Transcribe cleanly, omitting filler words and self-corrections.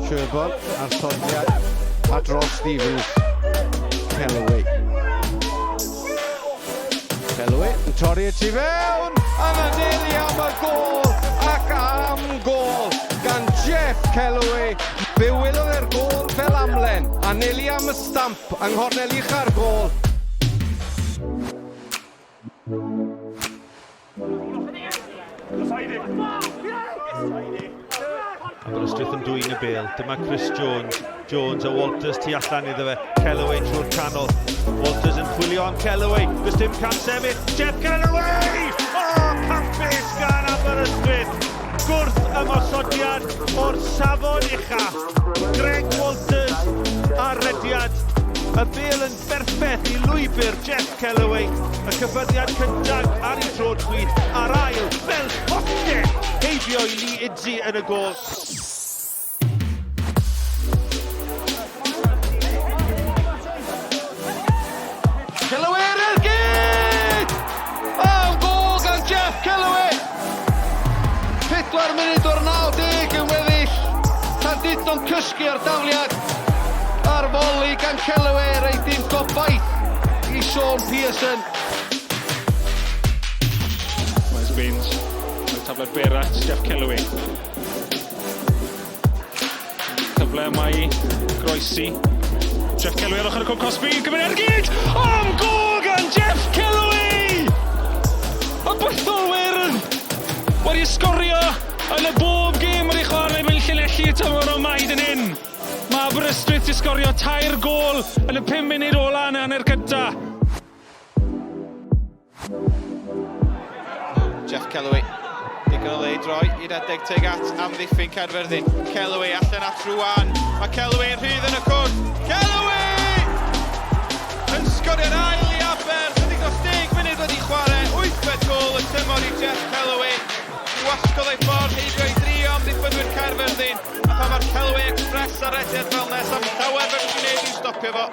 Sherborne ar soddiad a dros Stevens. Kellaway. Kellaway yn torri y tu fewn a manelu am y gol ac am gol gan Geoff Kellaway. Fe welodd e'r gol fel amlen a nelu am y stamp yng nghornel ucha'r gol. Aberystwyth yn dwyn y bêl. Dyma Chris Jones. Jones a Walters tu allan iddo fe. Kellaway trwy'r canol. Walters yn chwilio am Kellaway. Does dim can sefyll. Geoff Kellaway! Campus gan Aberystwyth. Gwrth ymosodiad o'r safon uchaf. Greg Walters a rediad. Y bêl yn berffeth i lwybr Geoff Kellaway. Y cyfyddiad cyntaf ar ei trod chwith a'r ail fel poste heibio i Lee Idzi yn y gol. Kellaway ar y gyd! Gol gan Geoff Kellaway! 4 munud o'r 90 yn weddill. Llandudno'n cysgu ar dawliad. Ar foli gan Kellaway, reit dim gobaith i Sean Pearson. Miles Baines, y tablet berat, Geoff Kellaway. Cyfle yma i groesi. Geoff Kellaway ar ochr y cwm Cosby, gymryd ar gyd! Am gol gan Geoff Kellaway! Y bytholwyr wedi sgorio yn y bob gêm wedi chwarae mewn Llanelli tymor o Maid yn hyn. Mae Aberystwyth wedi sgorio 2 gol yn y 5 munud ola yn hanner cynta. Geoff Kellaway, digon o le i droi i redeg tuag at amddiffyn Caerfyrddin. Kellaway allan at Rwan. Mae Kellaway yn rhydd yn y cwrt. Kellaway! Yn sgorio'r ail i Aber. Ydy dros 10 munud wedi chwarae. 8 gol y tymor i Geoff Kellaway. Wasgodd ei ffordd heibio i 3 amddiffynwyr Caerfyrddin. A pan mae'r Kellaway Express ar rediad fel nes am llawer fe gwneud i'w stopio fo.